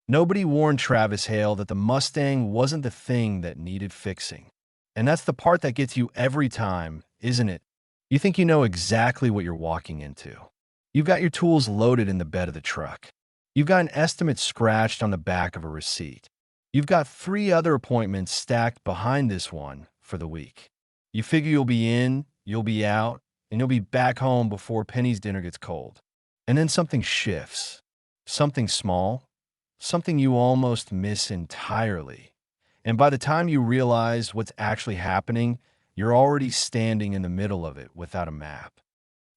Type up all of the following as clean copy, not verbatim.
Nobody warned Travis Hale that the Mustang wasn't the thing that needed fixing. And that's the part that gets you every time, isn't it? You think you know exactly what you're walking into. You've got your tools loaded in the bed of the truck. You've got an estimate scratched on the back of a receipt. You've got 3 other appointments stacked behind this one for the week. You figure you'll be in, you'll be out, and you'll be back home before Penny's dinner gets cold. And then something shifts. Something small. Something you almost miss entirely. And by the time you realize what's actually happening, you're already standing in the middle of it without a map.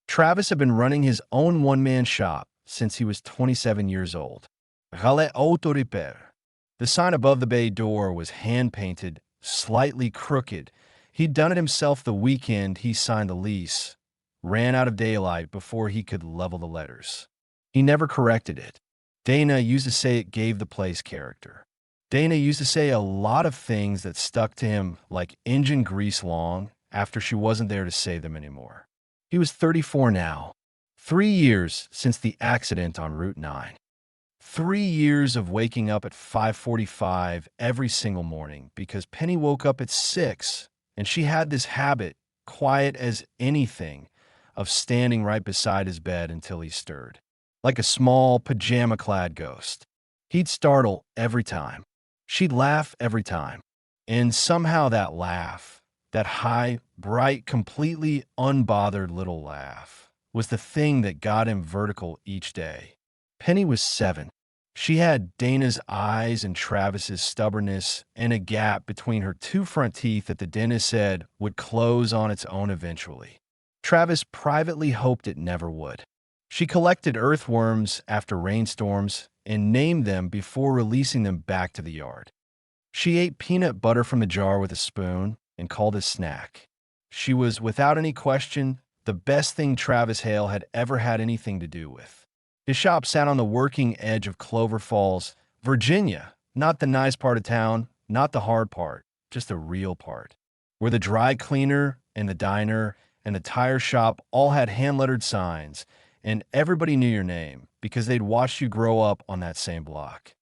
Travis had been running his own one-man shop since he was 27 years old. Relais Auto Repair. The sign above the bay door was hand-painted, slightly crooked. He'd done it himself the weekend he signed the lease, ran out of daylight before he could level the letters. He never corrected it. Dana used to say it gave the place character. Dana used to say a lot of things that stuck to him like engine grease long after she wasn't there to say them anymore. He was 34 now. 3 years since the accident on Route 9. 3 years of waking up at 5:45 every single morning because Penny woke up at 6 and she had this habit, quiet as anything, of standing right beside his bed until he stirred. Like a small, pajama-clad ghost. He'd startle every time. She'd laugh every time. And somehow that laugh, that high, bright, completely unbothered little laugh, was the thing that got him vertical each day. Penny was 7. She had Dana's eyes and Travis's stubbornness and a gap between her 2 front teeth that the dentist said would close on its own eventually. Travis privately hoped it never would. She collected earthworms after rainstorms and named them before releasing them back to the yard. She ate peanut butter from the jar with a spoon and called it snack. She was, without any question, the best thing Travis Hale had ever had anything to do with. His shop sat on the working edge of Clover Falls, Virginia, not the nice part of town, not the hard part, just the real part, where the dry cleaner and the diner and the tire shop all had hand-lettered signs, and everybody knew your name because they'd watched you grow up on that same block.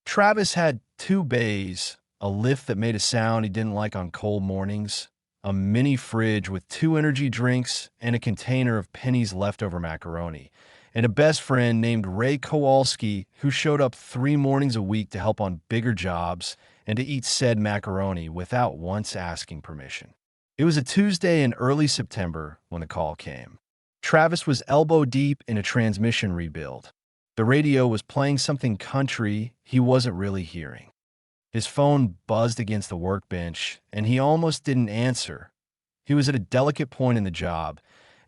Travis had 2 bays, a lift that made a sound he didn't like on cold mornings, a mini fridge with 2 energy drinks and a container of Penny's leftover macaroni, and a best friend named Ray Kowalski who showed up 3 mornings a week to help on bigger jobs and to eat said macaroni without once asking permission. It was a Tuesday in early September when the call came. Travis was elbow deep in a transmission rebuild. The radio was playing something country he wasn't really hearing. His phone buzzed against the workbench, and he almost didn't answer. He was at a delicate point in the job,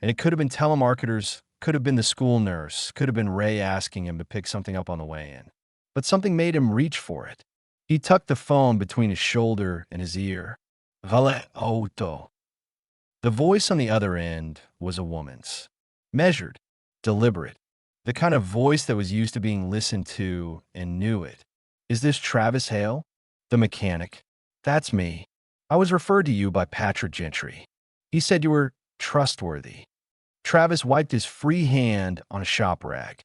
and it could have been telemarketers, could have been the school nurse, could have been Ray asking him to pick something up on the way in. But something made him reach for it. He tucked the phone between his shoulder and his ear. Relais Auto. The voice on the other end was a woman's. Measured, deliberate, the kind of voice that was used to being listened to and knew it. Is this Travis Hale? The mechanic. That's me. I was referred to you by Patrick Gentry. He said you were trustworthy. Travis wiped his free hand on a shop rag.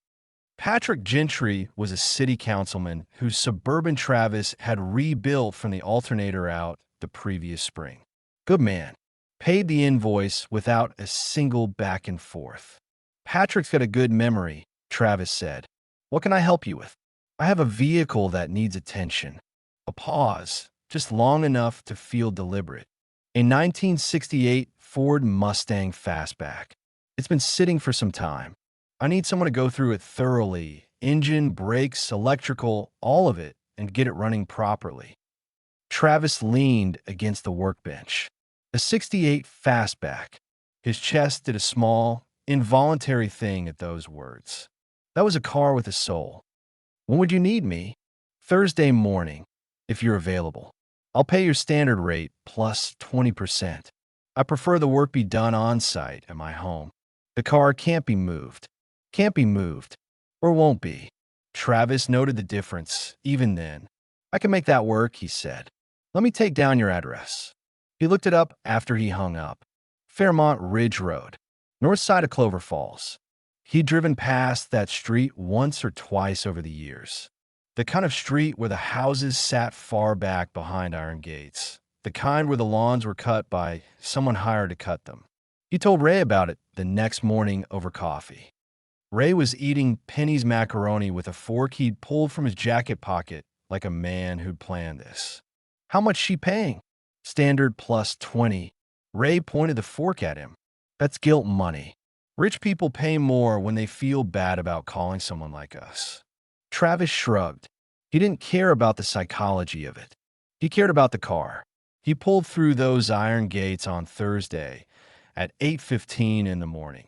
Patrick Gentry was a city councilman whose suburban Travis had rebuilt from the alternator out the previous spring. Good man. Paid the invoice without a single back and forth. Patrick's got a good memory, Travis said. What can I help you with? I have a vehicle that needs attention. A pause, just long enough to feel deliberate. A 1968 Ford Mustang Fastback. It's been sitting for some time. I need someone to go through it thoroughly, engine, brakes, electrical, all of it, and get it running properly. Travis leaned against the workbench. A 68 Fastback. His chest did a small, involuntary thing at those words. That was a car with a soul. When would you need me? Thursday morning, if you're available. I'll pay your standard rate plus 20%. I prefer the work be done on-site at my home. The car can't be moved. Can't be moved. Or won't be. Travis noted the difference, even then. I can make that work, he said. Let me take down your address. He looked it up after he hung up. Fairmont Ridge Road, north side of Clover Falls. He'd driven past that street once or twice over the years. The kind of street where the houses sat far back behind iron gates. The kind where the lawns were cut by someone hired to cut them. He told Ray about it the next morning over coffee. Ray was eating Penny's macaroni with a fork he'd pulled from his jacket pocket like a man who'd planned this. How much she paying? Standard plus 20. Ray pointed the fork at him. That's guilt money. Rich people pay more when they feel bad about calling someone like us. Travis shrugged. He didn't care about the psychology of it. He cared about the car. He pulled through those iron gates on Thursday at 8:15 in the morning.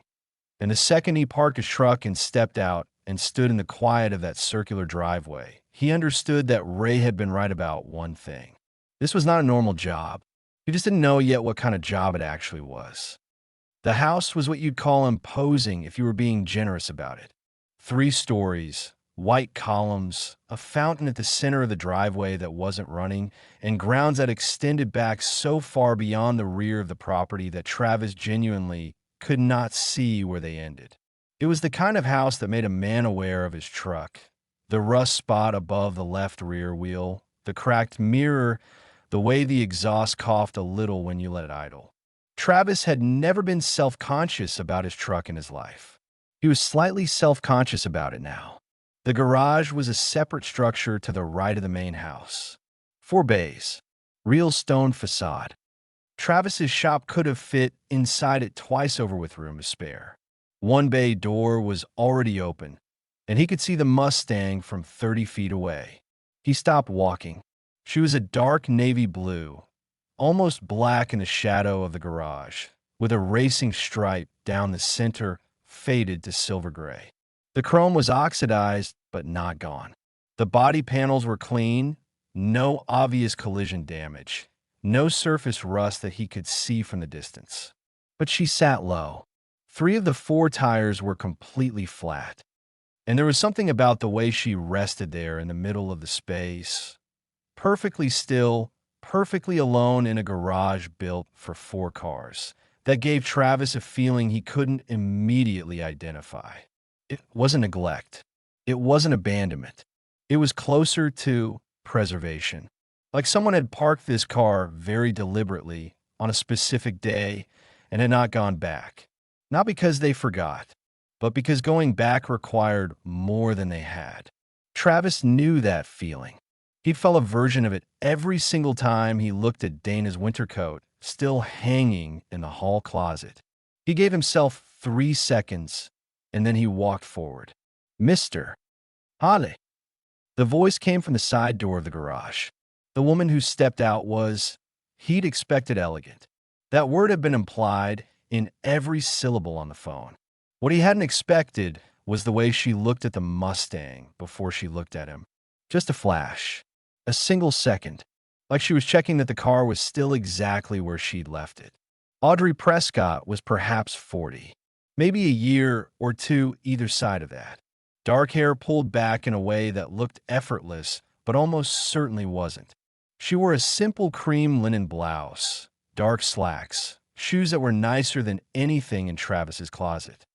And the second he parked his truck and stepped out and stood in the quiet of that circular driveway, he understood that Ray had been right about one thing. This was not a normal job. He just didn't know yet what kind of job it actually was. The house was what you'd call imposing if you were being generous about it. 3 stories, white columns, a fountain at the center of the driveway that wasn't running, and grounds that extended back so far beyond the rear of the property that Travis genuinely could not see where they ended. It was the kind of house that made a man aware of his truck. The rust spot above the left rear wheel, the cracked mirror, the way the exhaust coughed a little when you let it idle. Travis had never been self-conscious about his truck in his life. He was slightly self-conscious about it now. The garage was a separate structure to the right of the main house. 4 bays, real stone facade. Travis's shop could have fit inside it twice over with room to spare. 1 bay door was already open, and he could see the Mustang from 30 feet away. He stopped walking. She was a dark navy blue, almost black in the shadow of the garage, with a racing stripe down the center faded to silver gray. The chrome was oxidized, but not gone. The body panels were clean, no obvious collision damage, no surface rust that he could see from the distance. But she sat low. 3 of the 4 tires were completely flat, and there was something about the way she rested there in the middle of the space, perfectly still, perfectly alone in a garage built for 4 cars, that gave Travis a feeling he couldn't immediately identify. It wasn't neglect. It wasn't abandonment. It was closer to preservation. Like someone had parked this car very deliberately on a specific day and had not gone back. Not because they forgot, but because going back required more than they had. Travis knew that feeling. He felt a version of it every single time he looked at Dana's winter coat, still hanging in the hall closet. He gave himself 3 seconds, and then he walked forward. Mr. Holly. The voice came from the side door of the garage. The woman who stepped out was, he'd expected, elegant. That word had been implied in every syllable on the phone. What he hadn't expected was the way she looked at the Mustang before she looked at him. Just a flash. A single second. Like she was checking that the car was still exactly where she'd left it. Audrey Prescott was perhaps 40. Maybe a year or 2 either side of that. Dark hair pulled back in a way that looked effortless, but almost certainly wasn't. She wore a simple cream linen blouse, dark slacks, shoes that were nicer than anything in Travis's closet.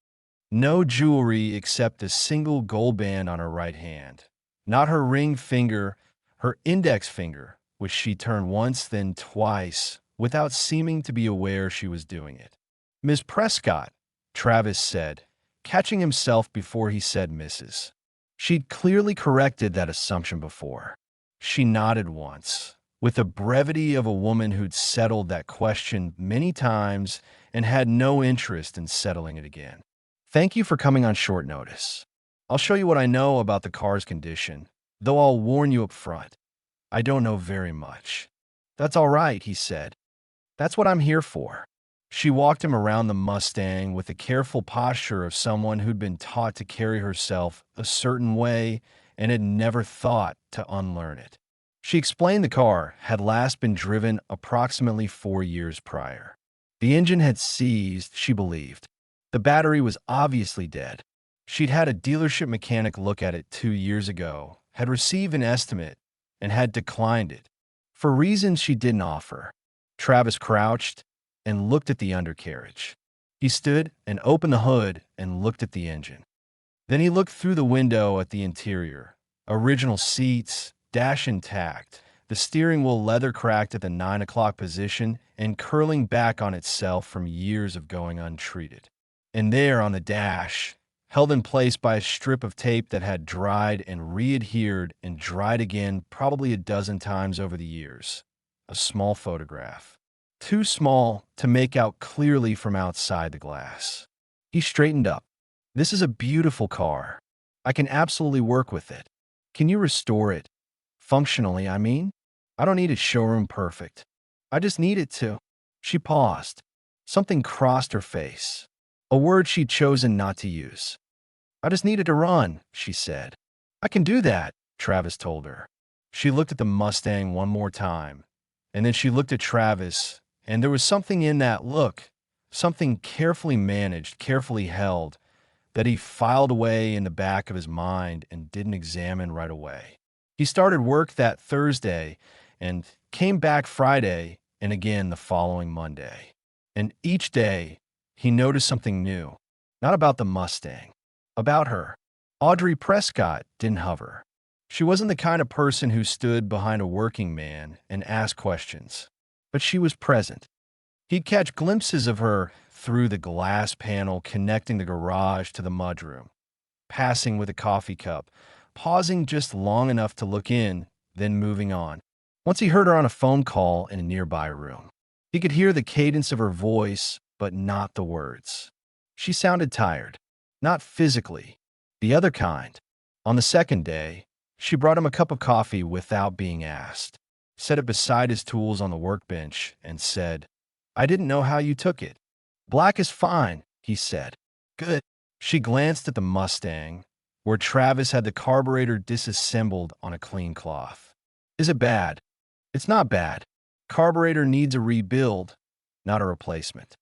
No jewelry except a single gold band on her right hand. Not her ring finger, her index finger, which she turned once then twice, without seeming to be aware she was doing it. Miss Prescott, Travis said, catching himself before he said Mrs. She'd clearly corrected that assumption before. She nodded once, with the brevity of a woman who'd settled that question many times and had no interest in settling it again. Thank you for coming on short notice. I'll show you what I know about the car's condition, though I'll warn you up front. I don't know very much. That's all right, he said. That's what I'm here for. She walked him around the Mustang with the careful posture of someone who'd been taught to carry herself a certain way and had never thought to unlearn it. She explained the car had last been driven approximately 4 years prior. The engine had seized, she believed. The battery was obviously dead. She'd had a dealership mechanic look at it 2 years ago, had received an estimate, and had declined it, for reasons she didn't offer. Travis crouched and looked at the undercarriage. He stood and opened the hood and looked at the engine. Then he looked through the window at the interior, Original seats, dash intact, the steering wheel leather cracked at the 9 o'clock position and curling back on itself from years of going untreated. And there on the dash, held in place by a strip of tape that had dried and readhered and dried again probably a dozen times over the years. A small photograph. Too small to make out clearly from outside the glass. He straightened up. This is a beautiful car. I can absolutely work with it. Can you restore it? Functionally, I mean? I don't need it showroom perfect. I just need it to. She paused. Something crossed her face. A word she'd chosen not to use. I just needed to run, she said. I can do that, Travis told her. She looked at the Mustang one more time, and then she looked at Travis, and there was something in that look, something carefully managed, carefully held, that he filed away in the back of his mind and didn't examine right away. He started work that Thursday and came back Friday and again the following Monday. And each day, he noticed something new. Not about the Mustang. About her. Audrey Prescott didn't hover. She wasn't the kind of person who stood behind a working man and asked questions. But she was present. He'd catch glimpses of her through the glass panel connecting the garage to the mudroom, passing with a coffee cup, pausing just long enough to look in, then moving on. Once he heard her on a phone call in a nearby room. He could hear the cadence of her voice, but not the words. She sounded tired. Not physically. The other kind. On the second day, she brought him a cup of coffee without being asked, set it beside his tools on the workbench, and said, I didn't know how you took it. Black is fine, he said. Good. She glanced at the Mustang, where Travis had the carburetor disassembled on a clean cloth. Is it bad? It's not bad. Carburetor needs a rebuild, not a replacement.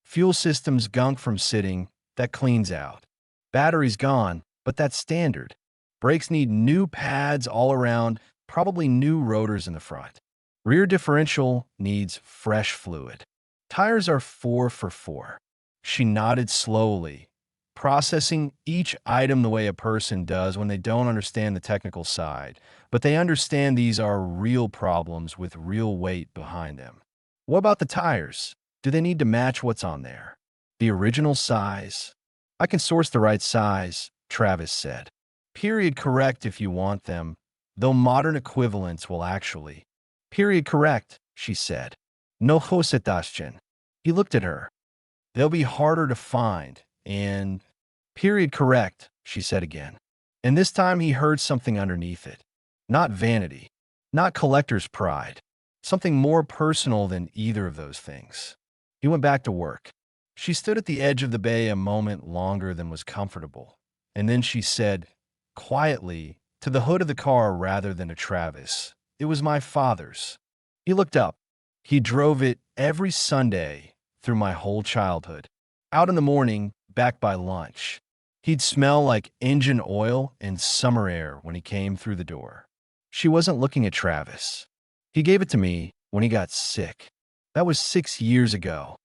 Fuel system's gunk from sitting, that cleans out. Battery's gone, but that's standard. Brakes need new pads all around, probably new rotors in the front. Rear differential needs fresh fluid. Tires are 4 for 4. She nodded slowly, processing each item the way a person does when they don't understand the technical side, but they understand these are real problems with real weight behind them. What about the tires? Do they need to match what's on there? The original size? I can source the right size, Travis said. Period correct if you want them, though modern equivalents will actually. Period correct, she said. No hosetaschen. He looked at her. They'll be harder to find, and… Period correct, she said again. And this time he heard something underneath it. Not vanity. Not collector's pride. Something more personal than either of those things. He went back to work. She stood at the edge of the bay a moment longer than was comfortable, and then she said, quietly, to the hood of the car rather than to Travis, it was my father's. He looked up. He drove it every Sunday through my whole childhood. Out in the morning, back by lunch. He'd smell like engine oil and summer air when he came through the door. She wasn't looking at Travis. He gave it to me when he got sick. That was 6 years ago.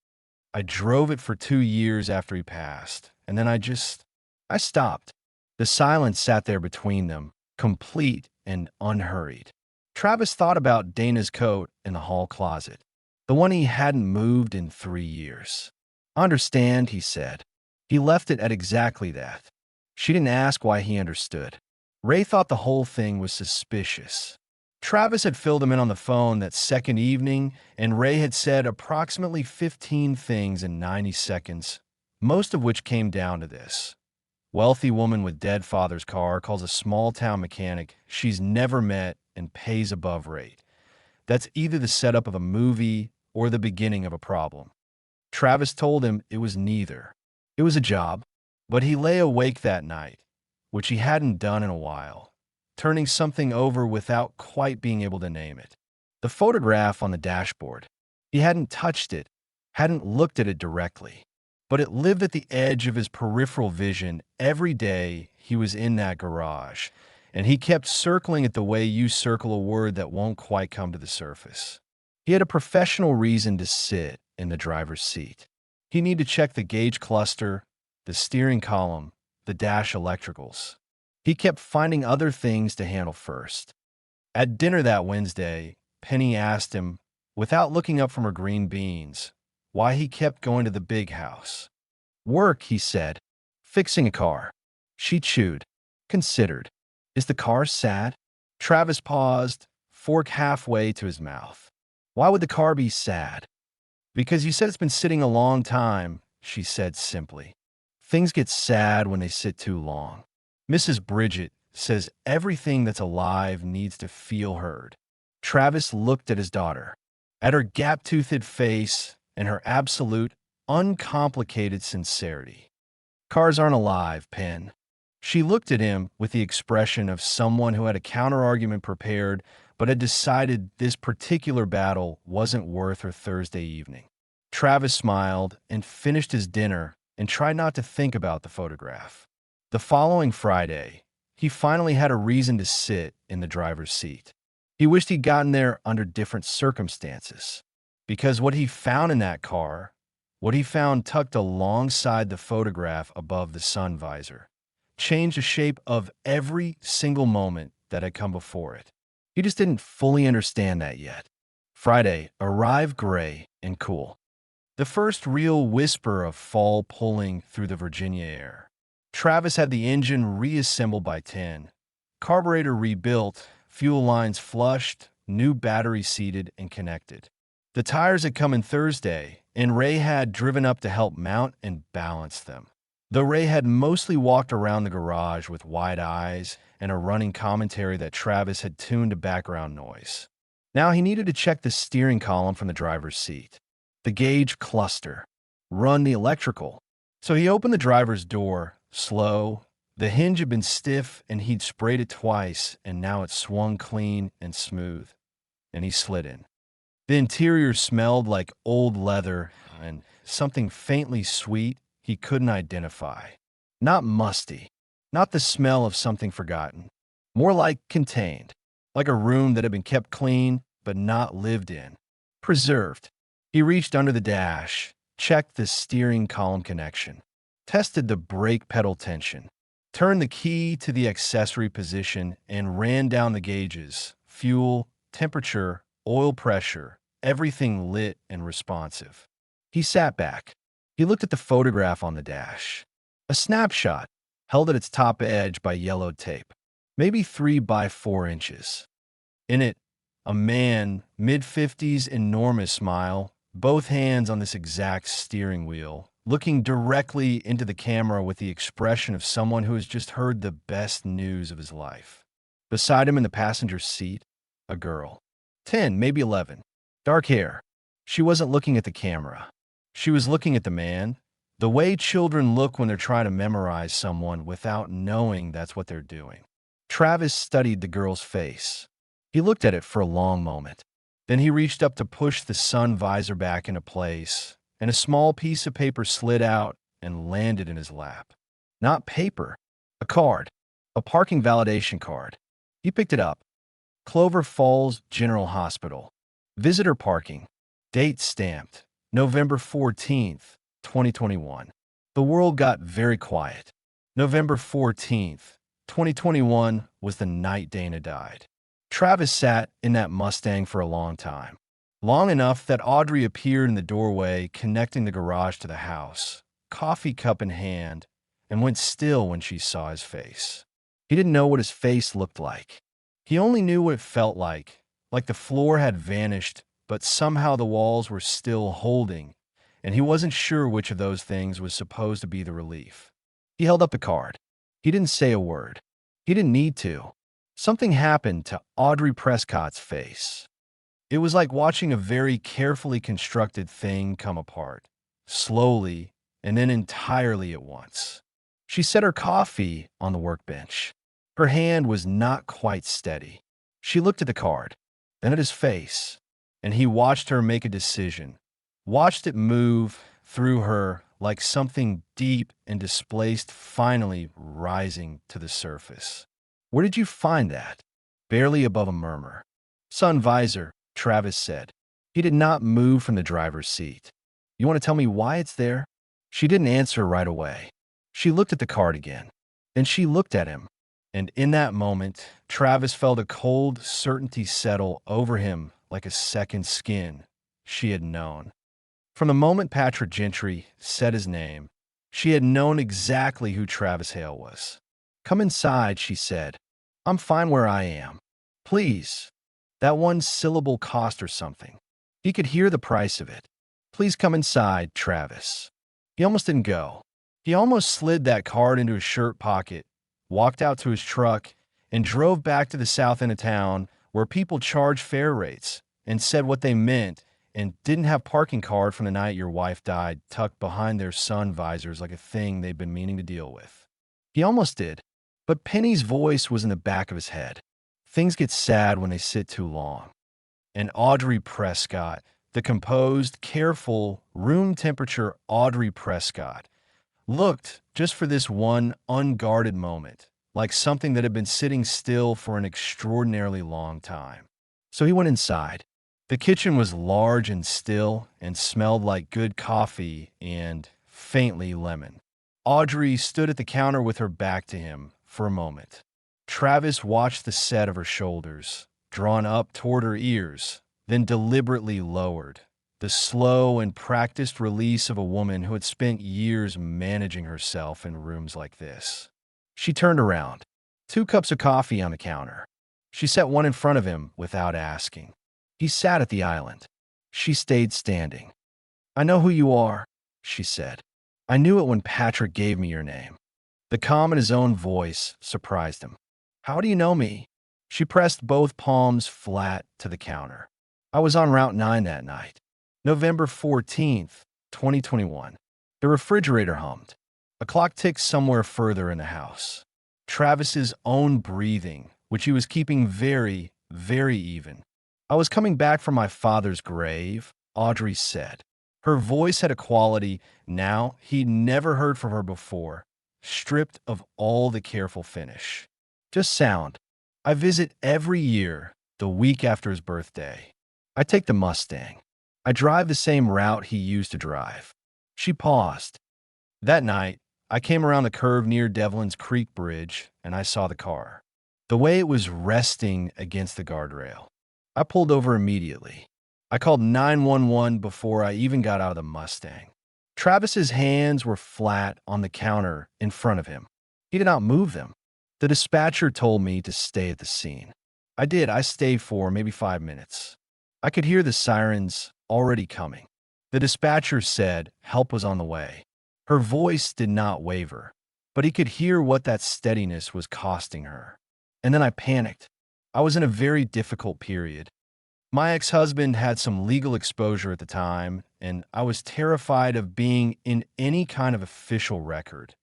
I drove it for 2 years after he passed, and then I stopped. The silence sat there between them, complete and unhurried. Travis thought about Dana's coat in the hall closet, the one he hadn't moved in 3 years. I understand, he said. He left it at exactly that. She didn't ask why he understood. Ray thought the whole thing was suspicious. Travis had filled him in on the phone that second evening, and Ray had said approximately 15 things in 90 seconds, most of which came down to this. Wealthy woman with dead father's car calls a small-town mechanic she's never met and pays above rate. That's either the setup of a movie or the beginning of a problem. Travis told him it was neither. It was a job, but he lay awake that night, which he hadn't done in a while, turning something over without quite being able to name it. The photograph on the dashboard. He hadn't touched it, hadn't looked at it directly, but it lived at the edge of his peripheral vision every day he was in that garage, and he kept circling it the way you circle a word that won't quite come to the surface. He had a professional reason to sit in the driver's seat. He needed to check the gauge cluster, the steering column, the dash electricals. He kept finding other things to handle first. At dinner that Wednesday, Penny asked him, without looking up from her green beans, why he kept going to the big house. Work, he said. Fixing a car. She chewed, considered. Is the car sad? Travis paused, fork halfway to his mouth. Why would the car be sad? Because you said it's been sitting a long time, she said simply. Things get sad when they sit too long. Mrs. Bridget says everything that's alive needs to feel heard. Travis looked at his daughter, at her gap-toothed face and her absolute, uncomplicated sincerity. Cars aren't alive, Pen. She looked at him with the expression of someone who had a counterargument prepared but had decided this particular battle wasn't worth her Thursday evening. Travis smiled and finished his dinner and tried not to think about the photograph. The following Friday, he finally had a reason to sit in the driver's seat. He wished he'd gotten there under different circumstances, because what he found in that car, what he found tucked alongside the photograph above the sun visor, changed the shape of every single moment that had come before it. He just didn't fully understand that yet. Friday arrived gray and cool. The first real whisper of fall pulling through the Virginia air. Travis had the engine reassembled by 10, carburetor rebuilt, fuel lines flushed, new battery seated and connected. The tires had come in Thursday, and Ray had driven up to help mount and balance them. Though Ray had mostly walked around the garage with wide eyes and a running commentary that Travis had tuned to background noise. Now he needed to check the steering column from the driver's seat, the gauge cluster, run the electrical. So he opened the driver's door, slow. The hinge had been stiff and he'd sprayed it twice, and now it swung clean and smooth. And he slid in. The interior smelled like old leather and something faintly sweet he couldn't identify. Not musty, not the smell of something forgotten. More like contained, like a room that had been kept clean but not lived in. Preserved. He reached under the dash, checked the steering column connection, tested the brake pedal tension, turned the key to the accessory position, and ran down the gauges, fuel, temperature, oil pressure, everything lit and responsive. He sat back. He looked at the photograph on the dash. A snapshot, held at its top edge by yellowed tape, maybe 3 by 4 inches. In it, a man, mid-50s, enormous smile, both hands on this exact steering wheel, looking directly into the camera with the expression of someone who has just heard the best news of his life. Beside him in the passenger seat, a girl. 10, maybe 11. Dark hair. She wasn't looking at the camera. She was looking at the man, the way children look when they're trying to memorize someone without knowing that's what they're doing. Travis studied the girl's face. He looked at it for a long moment. Then he reached up to push the sun visor back into place, and a small piece of paper slid out and landed in his lap. Not paper, a card, a parking validation card. He picked it up. Clover Falls General Hospital. Visitor parking. Date stamped. November 14th, 2021. The world got very quiet. November 14th, 2021 was the night Dana died. Travis sat in that Mustang for a long time. Long enough that Audrey appeared in the doorway connecting the garage to the house, coffee cup in hand, and went still when she saw his face. He didn't know what his face looked like. He only knew what it felt like the floor had vanished, but somehow the walls were still holding, and he wasn't sure which of those things was supposed to be the relief. He held up the card. He didn't say a word. He didn't need to. Something happened to Audrey Prescott's face. It was like watching a very carefully constructed thing come apart, slowly and then entirely at once. She set her coffee on the workbench. Her hand was not quite steady. She looked at the card, then at his face, and he watched her make a decision, watched it move through her like something deep and displaced finally rising to the surface. Where did you find that? Barely above a murmur. Sun visor, Travis said. He did not move from the driver's seat. You want to tell me why it's there? She didn't answer right away. She looked at the card again. Then she looked at him. And in that moment, Travis felt a cold certainty settle over him like a second skin she had known. From the moment Patrick Gentry said his name, she had known exactly who Travis Hale was. "Come inside," she said. "I'm fine where I am. Please." That one syllable cost her something. He could hear the price of it. "Please come inside, Travis." He almost didn't go. He almost slid that card into his shirt pocket, walked out to his truck, and drove back to the south end of town where people charged fare rates and said what they meant and didn't have parking card from the night your wife died tucked behind their sun visors like a thing they'd been meaning to deal with. He almost did, but Penny's voice was in the back of his head. Things get sad when they sit too long. And Audrey Prescott, the composed, careful, room temperature Audrey Prescott, looked, just for this one unguarded moment, like something that had been sitting still for an extraordinarily long time. So he went inside. The kitchen was large and still and smelled like good coffee and, faintly, lemon. Audrey stood at the counter with her back to him for a moment. Travis watched the set of her shoulders, drawn up toward her ears, then deliberately lowered, the slow and practiced release of a woman who had spent years managing herself in rooms like this. She turned around. 2 cups of coffee on the counter. She set one in front of him without asking. He sat at the island. She stayed standing. "I know who you are," she said. "I knew it when Patrick gave me your name." The calm in his own voice surprised him. "How do you know me?" She pressed both palms flat to the counter. "I was on Route 9 that night. November 14th, 2021. The refrigerator hummed. A clock ticked somewhere further in the house. Travis's own breathing, which he was keeping very, very even. I was coming back from my father's grave," Audrey said. Her voice had a quality now he'd never heard from her before, stripped of all the careful finish. Just sound. "I visit every year, the week after his birthday. I take the Mustang. I drive the same route he used to drive." She paused. "That night, I came around the curve near Devlin's Creek Bridge, and I saw the car. The way it was resting against the guardrail. I pulled over immediately. I called 911 before I even got out of the Mustang." Travis's hands were flat on the counter in front of him. He did not move them. "The dispatcher told me to stay at the scene. I did. I stayed for maybe 5 minutes. I could hear the sirens already coming. The dispatcher said help was on the way." Her voice did not waver, but he could hear what that steadiness was costing her. "And then I panicked. I was in a very difficult period. My ex-husband had some legal exposure at the time, and I was terrified of being in any kind of official record,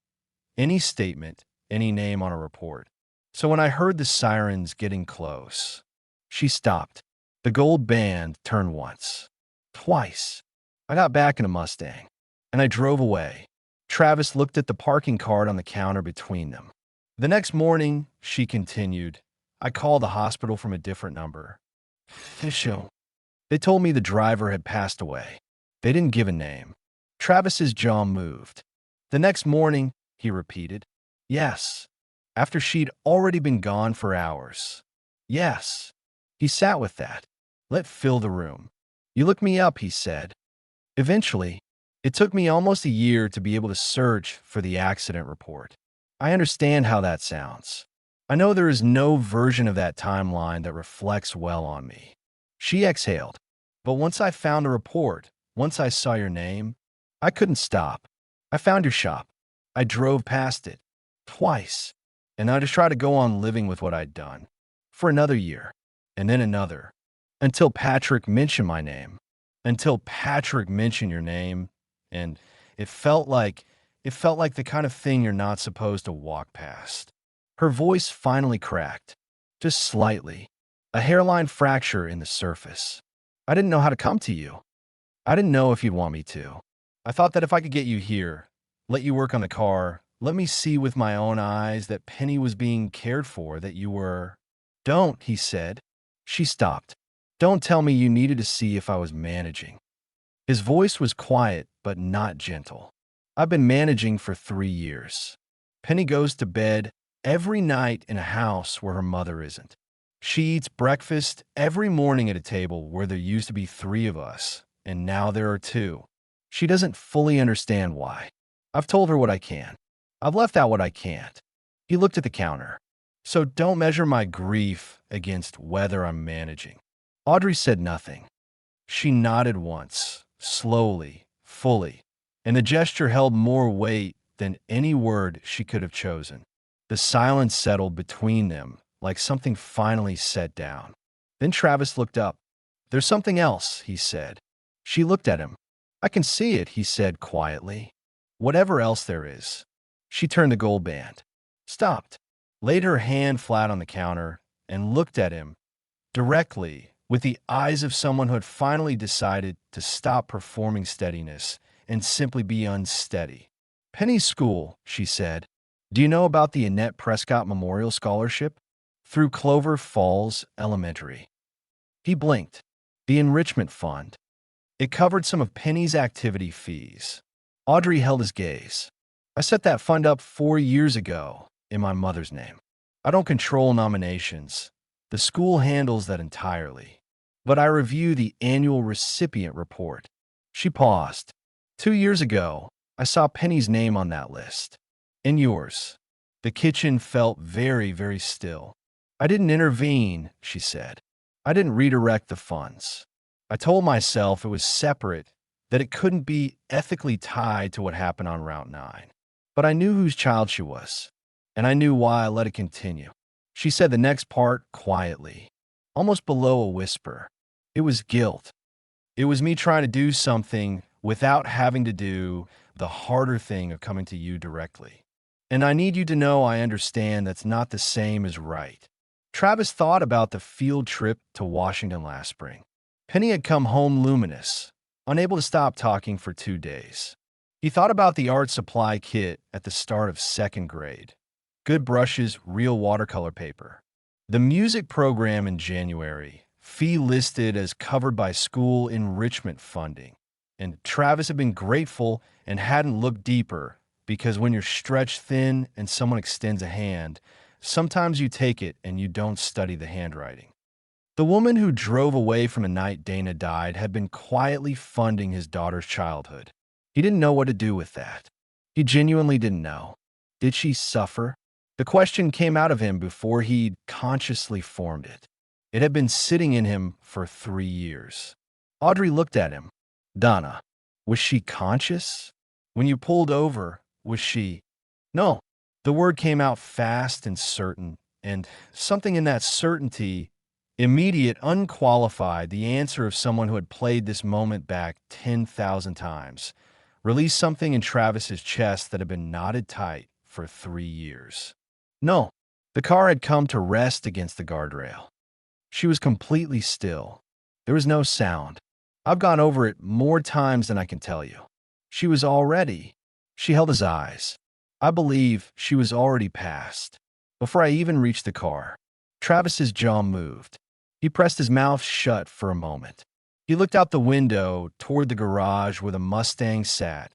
any statement, any name on a report. So when I heard the sirens getting close." She stopped. The gold band turned once. Twice. "I got back in a Mustang, and I drove away." Travis looked at the parking card on the counter between them. "The next morning," she continued, "I called the hospital from a different number. Fictional. They told me the driver had passed away. They didn't give a name." Travis's jaw moved. "The next morning," he repeated. "Yes." After she'd already been gone for hours. "Yes." He sat with that. Let fill the room. "You looked me up," he said. "Eventually. It took me almost a year to be able to search for the accident report. I understand how that sounds. I know there is no version of that timeline that reflects well on me." She exhaled. "But once I found a report, once I saw your name, I couldn't stop. I found your shop. I drove past it. Twice. And I just tried to go on living with what I'd done. For another year. And then another. Until Patrick mentioned my name. Until Patrick mentioned your name. And it felt like the kind of thing you're not supposed to walk past." Her voice finally cracked. Just slightly. A hairline fracture in the surface. "I didn't know how to come to you. I didn't know if you'd want me to. I thought that if I could get you here, let you work on the car, let me see with my own eyes that Penny was being cared for, that you were—" "Don't," he said. She stopped. "Don't tell me you needed to see if I was managing." His voice was quiet, but not gentle. "I've been managing for 3 years. Penny goes to bed, every night in a house where her mother isn't. She eats breakfast every morning at a table where there used to be three of us, and now there are two. She doesn't fully understand why. I've told her what I can. I've left out what I can't. He looked at the counter. So don't measure my grief against whether I'm managing. Audrey said nothing. She nodded once, slowly, fully, and the gesture held more weight than any word she could have chosen. The silence settled between them, like something finally set down. Then Travis looked up. There's something else, he said. She looked at him. I can see it, he said quietly. Whatever else there is. She turned the gold band, stopped, laid her hand flat on the counter, and looked at him directly, with the eyes of someone who had finally decided to stop performing steadiness and simply be unsteady. Penny's school, she said. Do you know about the Annette Prescott Memorial Scholarship? Through Clover Falls Elementary. He blinked. The enrichment fund. It covered some of Penny's activity fees. Audrey held his gaze. I set that fund up 4 years ago in my mother's name. I don't control nominations. The school handles that entirely. But I review the annual recipient report. She paused. 2 years ago, I saw Penny's name on that list. And yours. The kitchen felt very, very still. I didn't intervene, she said. I didn't redirect the funds. I told myself it was separate, that it couldn't be ethically tied to what happened on Route 9. But I knew whose child she was, and I knew why I let it continue. She said the next part quietly, almost below a whisper. It was guilt. It was me trying to do something without having to do the harder thing of coming to you directly. And I need you to know I understand that's not the same as right. Travis thought about the field trip to Washington last spring. Penny had come home luminous, unable to stop talking for 2 days. He thought about the art supply kit at the start of 2nd grade. Good brushes, real watercolor paper. The music program in January, fee listed as covered by school enrichment funding. And Travis had been grateful and hadn't looked deeper because when you're stretched thin and someone extends a hand, sometimes you take it and you don't study the handwriting. The woman who drove away from the night Dana died had been quietly funding his daughter's childhood. He didn't know what to do with that. He genuinely didn't know. Did she suffer? The question came out of him before he'd consciously formed it. It had been sitting in him for 3 years. Audrey looked at him. Donna, was she conscious? When you pulled over, was she? No. The word came out fast and certain, and something in that certainty, immediate, unqualified, the answer of someone who had played this moment back 10,000 times, released something in Travis's chest that had been knotted tight for 3 years. No. The car had come to rest against the guardrail. She was completely still. There was no sound. I've gone over it more times than I can tell you. She was already. She held his eyes. I believe she was already past. Before I even reached the car, Travis's jaw moved. He pressed his mouth shut for a moment. He looked out the window toward the garage where the Mustang sat,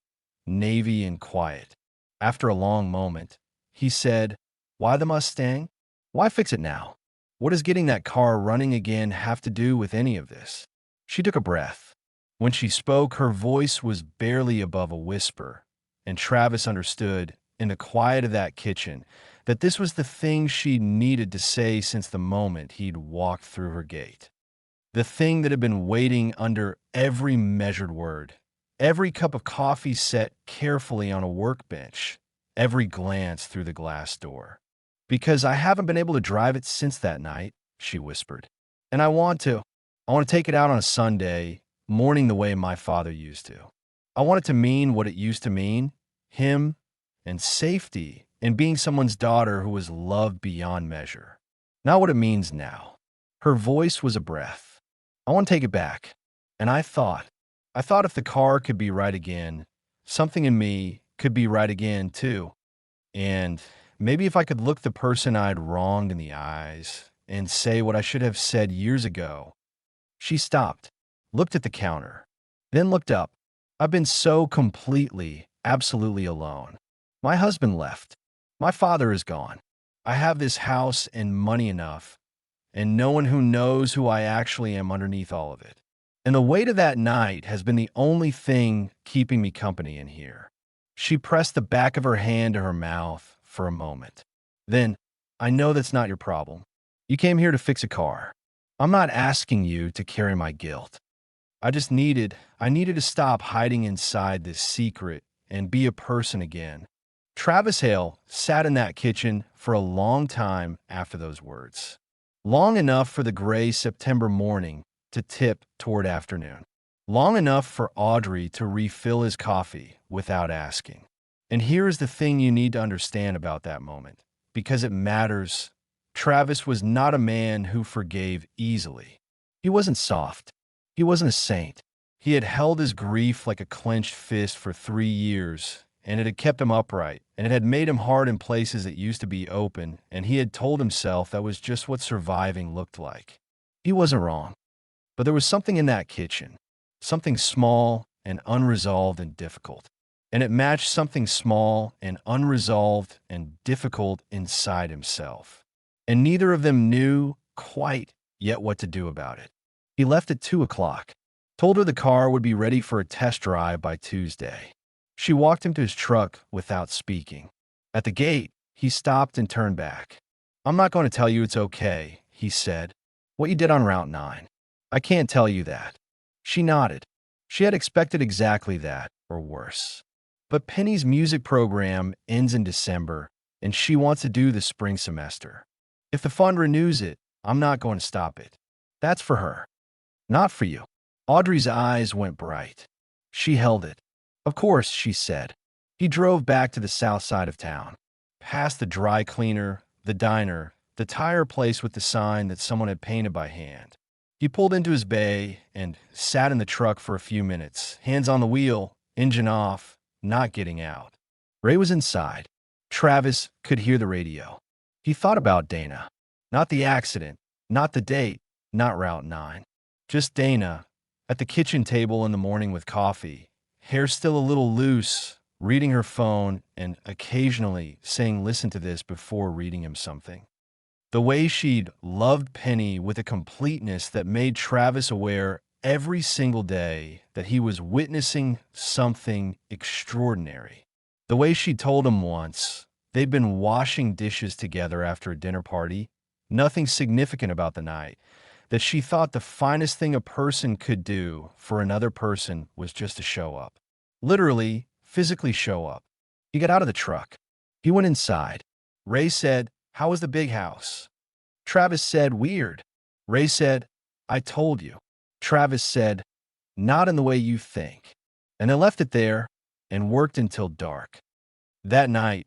navy and quiet. After a long moment, he said, "Why the Mustang? Why fix it now? What does getting that car running again have to do with any of this?" She took a breath. When she spoke, her voice was barely above a whisper, and Travis understood, in the quiet of that kitchen, that this was the thing she needed to say since the moment he'd walked through her gate. The thing that had been waiting under every measured word, every cup of coffee set carefully on a workbench, every glance through the glass door. "Because I haven't been able to drive it since that night," she whispered. "And I want to. I want to take it out on a Sunday, morning the way my father used to. I want it to mean what it used to mean, him, and safety, and being someone's daughter who was loved beyond measure. Not what it means now." Her voice was a breath. "I want to take it back. And I thought if the car could be right again, something in me could be right again too. And maybe if I could look the person I'd wronged in the eyes and say what I should have said years ago." She stopped, looked at the counter, then looked up. "I've been so completely, absolutely alone. My husband left. My father is gone. I have this house and money enough, and no one who knows who I actually am underneath all of it. And the weight of that night has been the only thing keeping me company in here." She pressed the back of her hand to her mouth for a moment. Then, "I know that's not your problem. You came here to fix a car. I'm not asking you to carry my guilt. I needed to stop hiding inside this secret and be a person again." Travis Hale sat in that kitchen for a long time after those words. Long enough for the gray September morning to tip toward afternoon. Long enough for Audrey to refill his coffee without asking. And here is the thing you need to understand about that moment, because it matters. Travis was not a man who forgave easily. He wasn't soft. He wasn't a saint. He had held his grief like a clenched fist for 3 years, and it had kept him upright, and it had made him hard in places that used to be open, and he had told himself that was just what surviving looked like. He wasn't wrong. But there was something in that kitchen, something small and unresolved and difficult. And it matched something small and unresolved and difficult inside himself. And neither of them knew quite yet what to do about it. He left at 2 o'clock, told her the car would be ready for a test drive by Tuesday. She walked him to his truck without speaking. At the gate, he stopped and turned back. "I'm not going to tell you it's okay," he said. "What you did on Route 9. I can't tell you that." She nodded. She had expected exactly that, or worse. But Penny's music program ends in December, and she wants to do the spring semester. If the fund renews it, I'm not going to stop it. That's for her. Not for you. Audrey's eyes went bright. She held it. "Of course," she said. He drove back to the south side of town, past the dry cleaner, the diner, the tire place with the sign that someone had painted by hand. He pulled into his bay and sat in the truck for a few minutes, hands on the wheel, engine off, not getting out. Ray was inside. Travis could hear the radio. He thought about Dana. Not the accident, not the date, not Route 9. Just Dana, at the kitchen table in the morning with coffee, hair still a little loose, reading her phone and occasionally saying listen to this before reading him something. The way she'd loved Penny with a completeness that made Travis aware every single day that he was witnessing something extraordinary. The way she told him once they'd been washing dishes together after a dinner party, nothing significant about the night, that she thought the finest thing a person could do for another person was just to show up. Literally, physically show up. He got out of the truck. He went inside. Ray said, "How was the big house?" Travis said, "Weird." Ray said, "I told you." Travis said, "Not in the way you think." And they left it there and worked until dark. That night,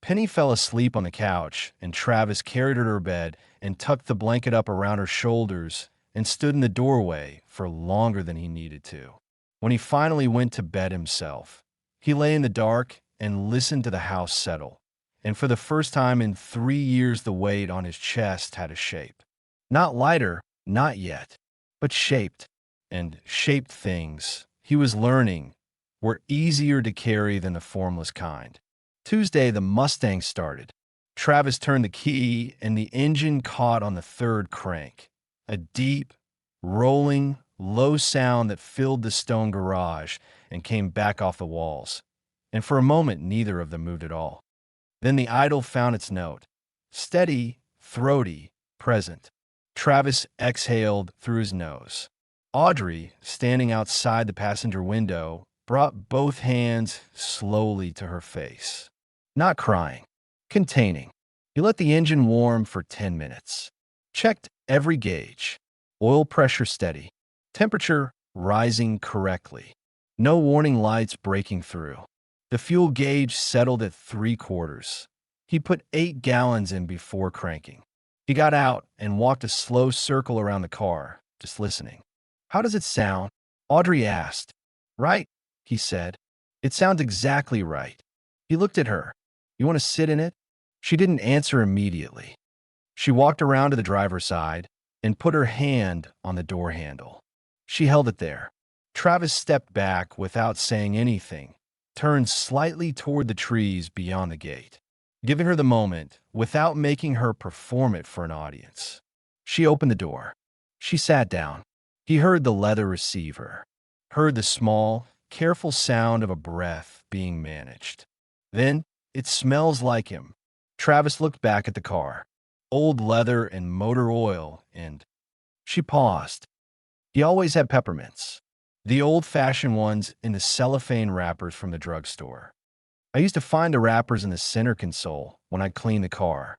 Penny fell asleep on the couch, and Travis carried her to her bed and tucked the blanket up around her shoulders and stood in the doorway for longer than he needed to. When he finally went to bed himself, he lay in the dark and listened to the house settle. And for the first time in 3 years, the weight on his chest had a shape. Not lighter, not yet, but shaped. And shaped things, he was learning, were easier to carry than the formless kind. Tuesday, the Mustang started. Travis turned the key, and the engine caught on the third crank. A deep, rolling, low sound that filled the stone garage and came back off the walls. And for a moment, neither of them moved at all. Then the idol found its note. Steady, throaty, present. Travis exhaled through his nose. Audrey, standing outside the passenger window, brought both hands slowly to her face. Not crying, containing. He let the engine warm for 10 minutes. Checked every gauge. Oil pressure steady. Temperature rising correctly. No warning lights breaking through. The fuel gauge settled at 3/4. He put 8 gallons in before cranking. He got out and walked a slow circle around the car, just listening. "How does it sound?" Audrey asked. "Right," he said. "It sounds exactly right." He looked at her. "You want to sit in it?" She didn't answer immediately. She walked around to the driver's side and put her hand on the door handle. She held it there. Travis stepped back without saying anything, turned slightly toward the trees beyond the gate. giving her the moment without making her perform it for an audience. She opened the door. She sat down. He heard the leather receiver, heard the small, careful sound of a breath being managed. Then, it smells like him. Travis looked back at the car. Old leather and motor oil, and she paused. He always had peppermints. The old-fashioned ones in the cellophane wrappers from the drugstore. I used to find the wrappers in the center console when I'd clean the car.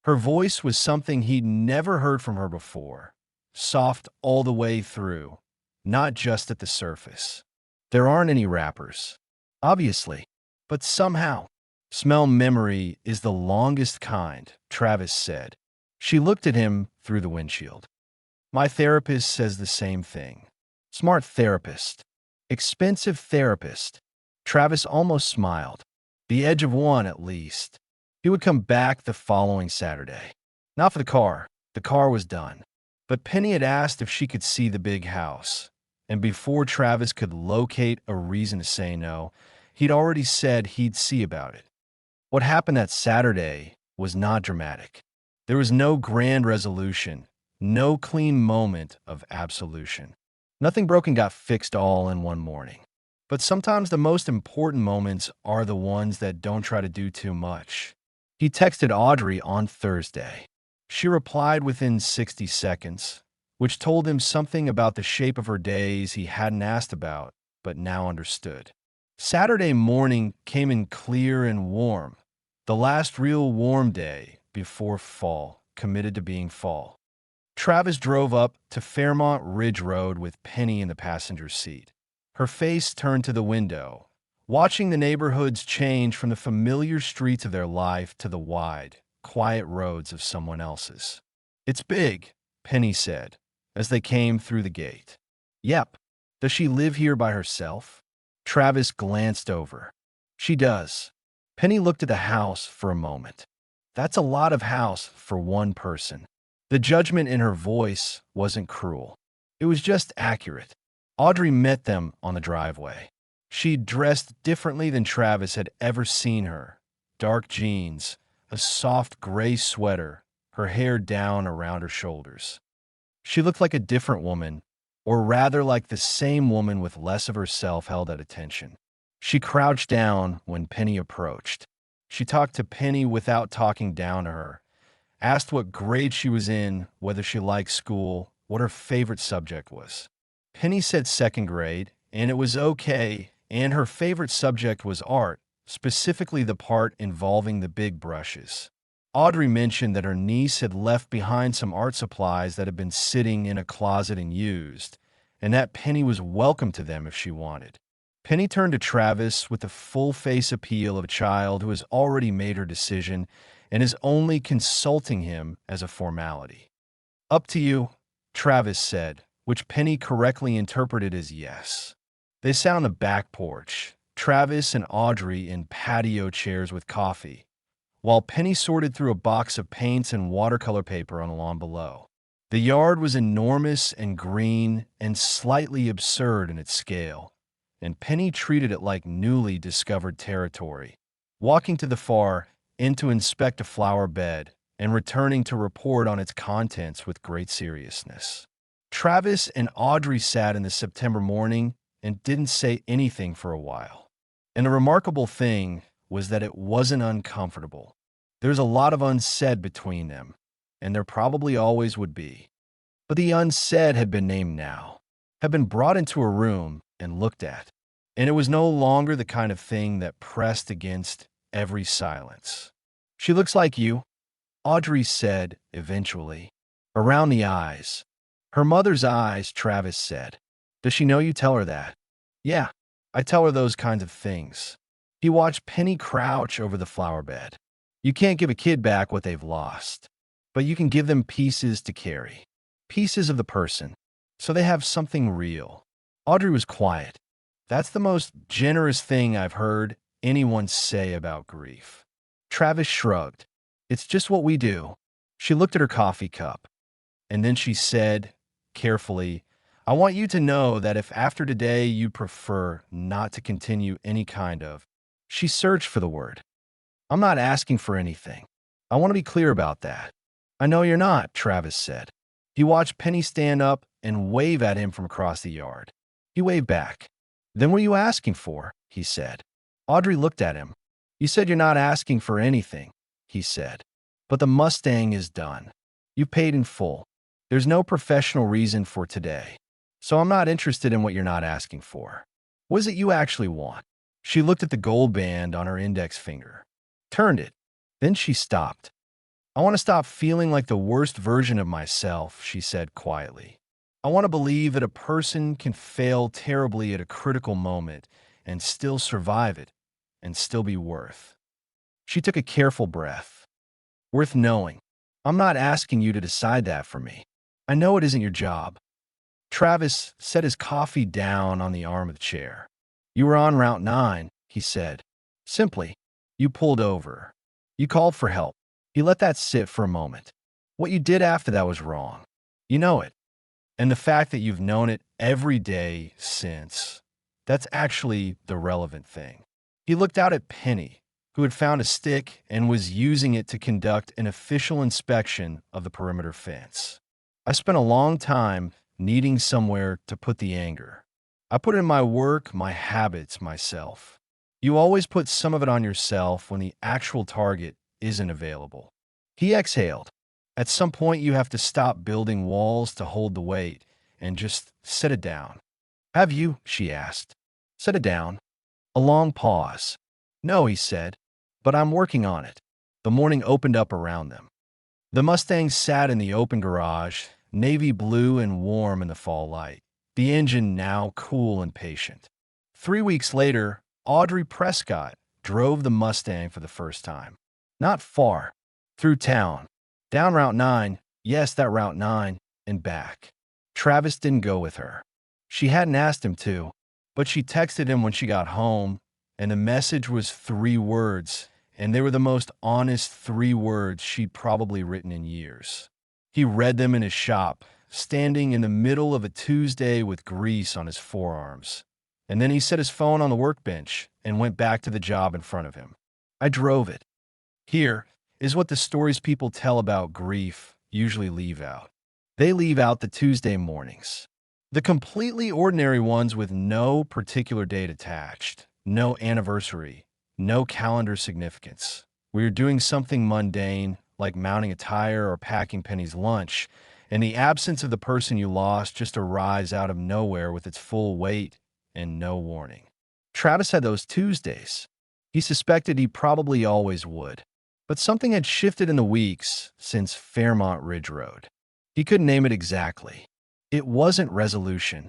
Her voice was something he'd never heard from her before. Soft all the way through, not just at the surface. There aren't any wrappers, obviously, but somehow. Smell memory is the longest kind, Travis said. She looked at him through the windshield. My therapist says the same thing. Smart therapist. Expensive therapist. Travis almost smiled. The edge of one, at least. He would come back the following Saturday. Not for the car. The car was done. But Penny had asked if she could see the big house. And before Travis could locate a reason to say no, he'd already said he'd see about it. What happened that Saturday was not dramatic. There was no grand resolution, no clean moment of absolution. Nothing broken got fixed all in one morning. But sometimes the most important moments are the ones that don't try to do too much. He texted Audrey on Thursday. She replied within 60 seconds, which told him something about the shape of her days he hadn't asked about, but now understood. Saturday morning came in clear and warm, the last real warm day before fall, committed to being fall. Travis drove up to Fairmont Ridge Road with Penny in the passenger seat. Her face turned to the window, watching the neighborhoods change from the familiar streets of their life to the wide, quiet roads of someone else's. It's big, Penny said, as they came through the gate. Yep. Does she live here by herself? Travis glanced over. She does. Penny looked at the house for a moment. That's a lot of house for one person. The judgment in her voice wasn't cruel. It was just accurate. Audrey met them on the driveway. She dressed differently than Travis had ever seen her. Dark jeans, a soft gray sweater, her hair down around her shoulders. She looked like a different woman, or rather like the same woman with less of herself held at attention. She crouched down when Penny approached. She talked to Penny without talking down to her, asked what grade she was in, whether she liked school, what her favorite subject was. Penny said second grade, and it was okay, and her favorite subject was art, specifically the part involving the big brushes. Audrey mentioned that her niece had left behind some art supplies that had been sitting in a closet and used, and that Penny was welcome to them if she wanted. Penny turned to Travis with the full-face appeal of a child who has already made her decision and is only consulting him as a formality. Up to you, Travis said, which Penny correctly interpreted as yes. They sat on the back porch, Travis and Audrey in patio chairs with coffee, while Penny sorted through a box of paints and watercolor paper on the lawn below. The yard was enormous and green and slightly absurd in its scale, and Penny treated it like newly discovered territory, walking to the far end to inspect a flower bed and returning to report on its contents with great seriousness. Travis and Audrey sat in the September morning and didn't say anything for a while. And the remarkable thing was that it wasn't uncomfortable. There's a lot of unsaid between them, and there probably always would be. But the unsaid had been named now, had been brought into a room and looked at, and it was no longer the kind of thing that pressed against every silence. She looks like you, Audrey said eventually. Around the eyes. Her mother's eyes, Travis said. Does she know you tell her that? Yeah, I tell her those kinds of things. He watched Penny crouch over the flower bed. You can't give a kid back what they've lost, but you can give them pieces to carry. Pieces of the person, so they have something real. Audrey was quiet. That's the most generous thing I've heard anyone say about grief. Travis shrugged. It's just what we do. She looked at her coffee cup, and then she said, carefully, I want you to know that if after today you prefer not to continue any kind of... She searched for the word. I'm not asking for anything. I want to be clear about that. I know you're not, Travis said. He watched Penny stand up and wave at him from across the yard. He waved back. Then what are you asking for? He said. Audrey looked at him. You said you're not asking for anything, he said. But the Mustang is done. You paid in full. There's no professional reason for today. So I'm not interested in what you're not asking for. What is it you actually want? She looked at the gold band on her index finger, turned it. Then she stopped. I want to stop feeling like the worst version of myself, she said quietly. I want to believe that a person can fail terribly at a critical moment and still survive it and still be worth. She took a careful breath. Worth knowing. I'm not asking you to decide that for me. I know it isn't your job. Travis set his coffee down on the arm of the chair. You were on Route 9, he said. Simply, you pulled over. You called for help. He let that sit for a moment. What you did after that was wrong. You know it. And the fact that you've known it every day since, that's actually the relevant thing. He looked out at Penny, who had found a stick and was using it to conduct an official inspection of the perimeter fence. I spent a long time needing somewhere to put the anger. I put it in my work, my habits, myself. You always put some of it on yourself when the actual target isn't available. He exhaled. At some point, you have to stop building walls to hold the weight and just set it down. Have you? She asked. Set it down. A long pause. No, he said, but I'm working on it. The morning opened up around them. The Mustang sat in the open garage, navy blue and warm in the fall light, the engine now cool and patient. 3 weeks later, Audrey Prescott drove the Mustang for the first time. Not far. Through town. Down Route 9, yes, that Route 9, and back. Travis didn't go with her. She hadn't asked him to, but she texted him when she got home, and the message was 3 words, and they were the most honest 3 words she'd probably written in years. He read them in his shop, standing in the middle of a Tuesday with grease on his forearms. And then he set his phone on the workbench and went back to the job in front of him. I drove it. Here is what the stories people tell about grief usually leave out. They leave out the Tuesday mornings. The completely ordinary ones with no particular date attached, no anniversary, no calendar significance. We are doing something mundane, like mounting a tire or packing Penny's lunch, and the absence of the person you lost just arrives out of nowhere with its full weight and no warning. Travis had those Tuesdays. He suspected he probably always would. But something had shifted in the weeks since Fairmont Ridge Road. He couldn't name it exactly. It wasn't resolution.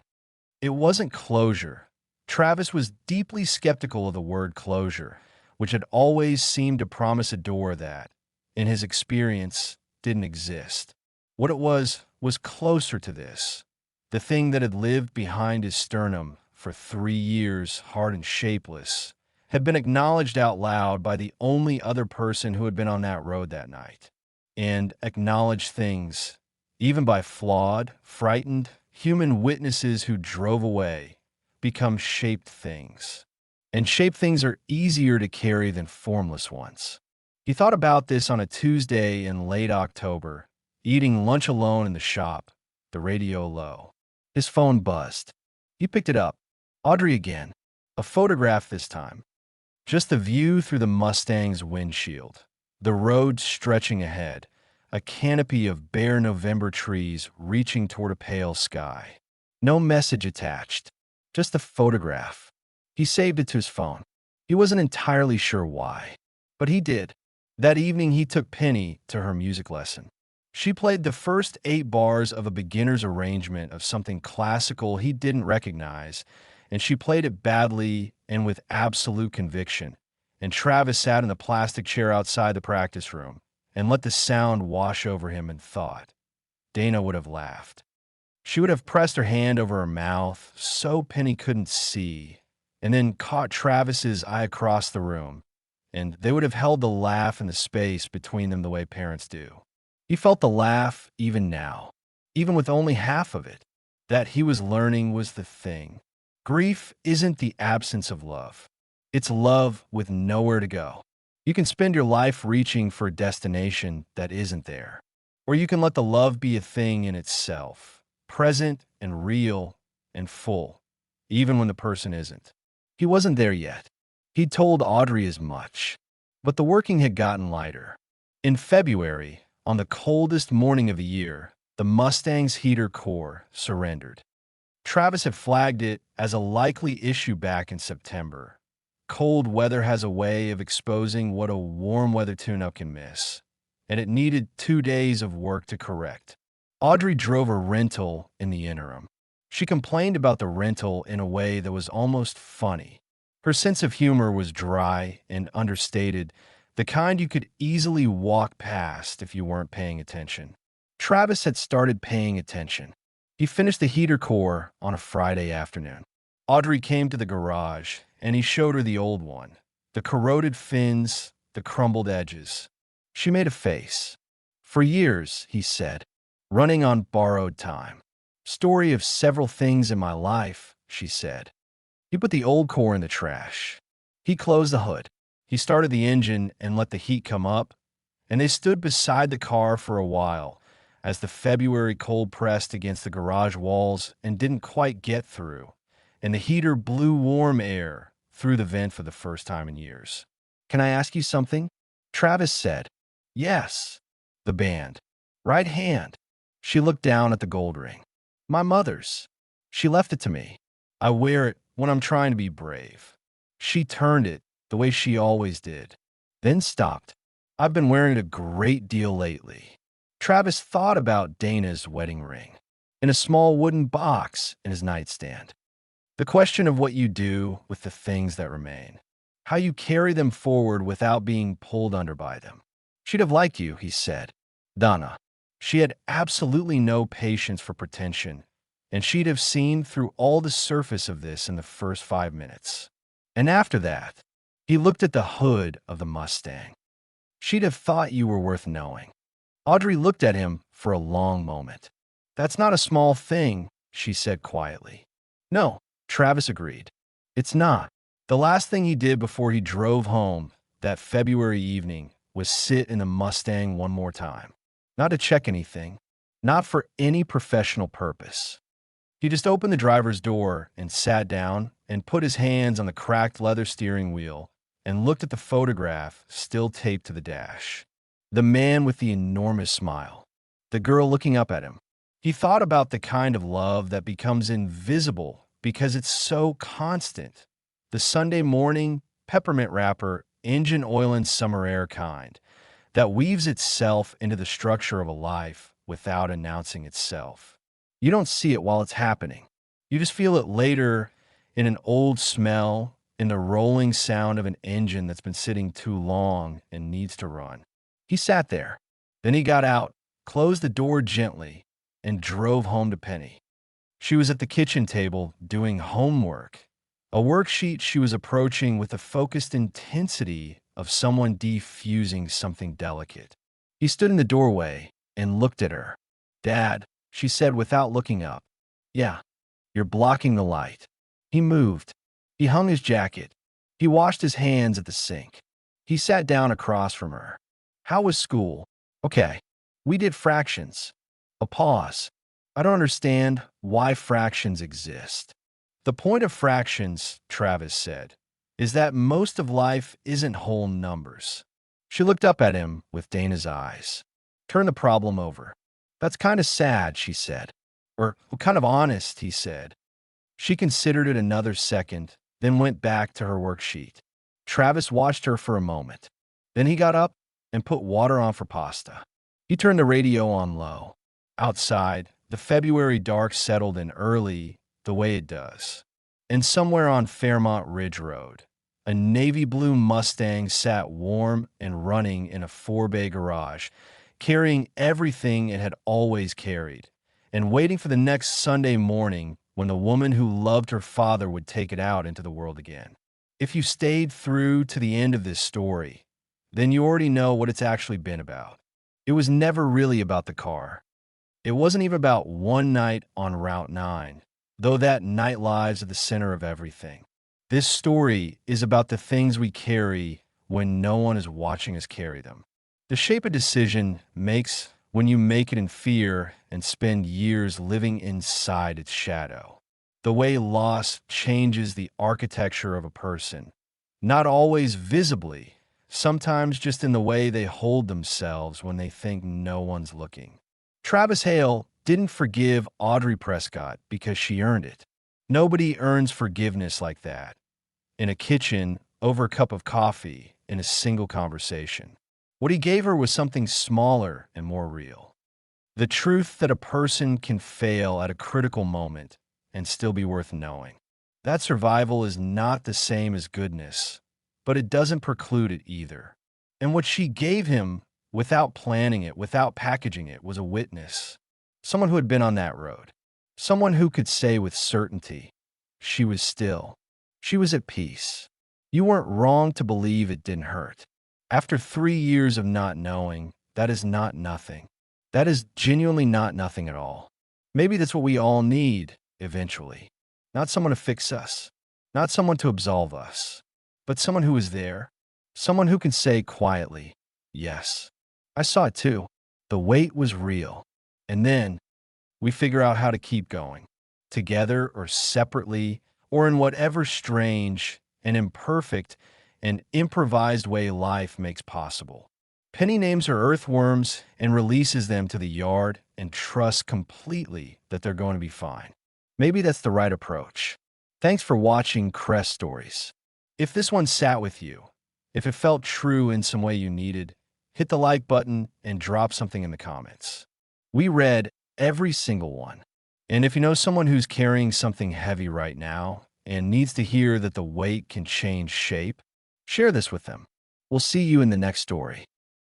It wasn't closure. Travis was deeply skeptical of the word closure, which had always seemed to promise a door that, in his experience, didn't exist. What it was closer to this. The thing that had lived behind his sternum for 3 years, hard and shapeless, had been acknowledged out loud by the only other person who had been on that road that night. And acknowledged things, even by flawed, frightened, human witnesses who drove away, become shaped things. And shaped things are easier to carry than formless ones. He thought about this on a Tuesday in late October, eating lunch alone in the shop, the radio low. His phone buzzed. He picked it up. Audrey again. A photograph this time. Just the view through the Mustang's windshield. The road stretching ahead. A canopy of bare November trees reaching toward a pale sky. No message attached. Just a photograph. He saved it to his phone. He wasn't entirely sure why, but he did. That evening, he took Penny to her music lesson. She played the first 8 bars of a beginner's arrangement of something classical he didn't recognize, and she played it badly and with absolute conviction. And Travis sat in the plastic chair outside the practice room and let the sound wash over him and thought. Dana would have laughed. She would have pressed her hand over her mouth so Penny couldn't see, and then caught Travis's eye across the room, and they would have held the laugh in the space between them the way parents do. He felt the laugh even now, even with only half of it. That he was learning was the thing. Grief isn't the absence of love. It's love with nowhere to go. You can spend your life reaching for a destination that isn't there. Or you can let the love be a thing in itself, present and real and full, even when the person isn't. He wasn't there yet. He'd told Audrey as much. But the working had gotten lighter. In February, on the coldest morning of the year, the Mustang's heater core surrendered. Travis had flagged it as a likely issue back in September. Cold weather has a way of exposing what a warm weather tune-up can miss, and it needed 2 days of work to correct. Audrey drove a rental in the interim. She complained about the rental in a way that was almost funny. Her sense of humor was dry and understated, the kind you could easily walk past if you weren't paying attention. Travis had started paying attention. He finished the heater core on a Friday afternoon. Audrey came to the garage, and he showed her the old one, the corroded fins, the crumbled edges. She made a face. For years, he said, running on borrowed time. Story of several things in my life, she said. He put the old core in the trash. He closed the hood. He started the engine and let the heat come up, and they stood beside the car for a while as the February cold pressed against the garage walls and didn't quite get through, and the heater blew warm air through the vent for the first time in years. "Can I ask you something?" Travis said. "Yes." The band. "Right hand." She looked down at the gold ring. "My mother's. She left it to me. I wear it when I'm trying to be brave." She turned it the way she always did, then stopped. "I've been wearing it a great deal lately." Travis thought about Dana's wedding ring in a small wooden box in his nightstand. The question of what you do with the things that remain, how you carry them forward without being pulled under by them. "She'd have liked you," he said. Donna. She had absolutely no patience for pretension, and she'd have seen through all the surface of this in the first 5 minutes. And after that, he looked at the hood of the Mustang. "She'd have thought you were worth knowing." Audrey looked at him for a long moment. "That's not a small thing," she said quietly. "No," Travis agreed. "It's not." The last thing he did before he drove home that February evening was sit in the Mustang one more time. Not to check anything, not for any professional purpose. He just opened the driver's door and sat down and put his hands on the cracked leather steering wheel and looked at the photograph still taped to the dash. The man with the enormous smile. The girl looking up at him. He thought about the kind of love that becomes invisible because it's so constant. The Sunday morning, peppermint wrapper, engine oil and summer air kind that weaves itself into the structure of a life without announcing itself. You don't see it while it's happening. You just feel it later in an old smell, in the rolling sound of an engine that's been sitting too long and needs to run. He sat there. Then he got out, closed the door gently, and drove home to Penny. She was at the kitchen table doing homework, a worksheet she was approaching with the focused intensity of someone defusing something delicate. He stood in the doorway and looked at her. "Dad," she said without looking up. "Yeah, you're blocking the light." He moved. He hung his jacket. He washed his hands at the sink. He sat down across from her. "How was school?" "Okay. We did fractions." A pause. "I don't understand why fractions exist." "The point of fractions," Travis said, "is that most of life isn't whole numbers." She looked up at him with Dana's eyes. "Turn the problem over." "That's kind of sad," she said. "Or kind of honest," he said. She considered it another second, then went back to her worksheet. Travis watched her for a moment. Then he got up and put water on for pasta. He turned the radio on low. Outside, the February dark settled in early, the way it does. And somewhere on Fairmont Ridge Road, a navy blue Mustang sat warm and running in a 4-bay garage, carrying everything it had always carried, and waiting for the next Sunday morning when the woman who loved her father would take it out into the world again. If you stayed through to the end of this story, then you already know what it's actually been about. It was never really about the car. It wasn't even about one night on Route 9, though that night lives at the center of everything. This story is about the things we carry when no one is watching us carry them. The shape a decision makes when you make it in fear and spend years living inside its shadow. The way loss changes the architecture of a person, not always visibly, sometimes just in the way they hold themselves when they think no one's looking. Travis Hale didn't forgive Audrey Prescott because she earned it. Nobody earns forgiveness like that. In a kitchen, over a cup of coffee, in a single conversation. What he gave her was something smaller and more real. The truth that a person can fail at a critical moment and still be worth knowing. That survival is not the same as goodness, but it doesn't preclude it either. And what she gave him, without planning it, without packaging it, was a witness. Someone who had been on that road. Someone who could say with certainty, she was still. She was at peace. You weren't wrong to believe it didn't hurt. After 3 years of not knowing, that is not nothing. That is genuinely not nothing at all. Maybe that's what we all need, eventually. Not someone to fix us, not someone to absolve us, but someone who is there, someone who can say quietly, yes, I saw it too. The weight was real. And then we figure out how to keep going, together or separately, or in whatever strange and imperfect and improvised way life makes possible. Penny names her earthworms and releases them to the yard and trusts completely that they're going to be fine. Maybe that's the right approach. Thanks for watching Crest Stories. If this one sat with you, if it felt true in some way you needed, hit the like button and drop something in the comments. We read every single one. And if you know someone who's carrying something heavy right now and needs to hear that the weight can change shape, share this with them. We'll see you in the next story.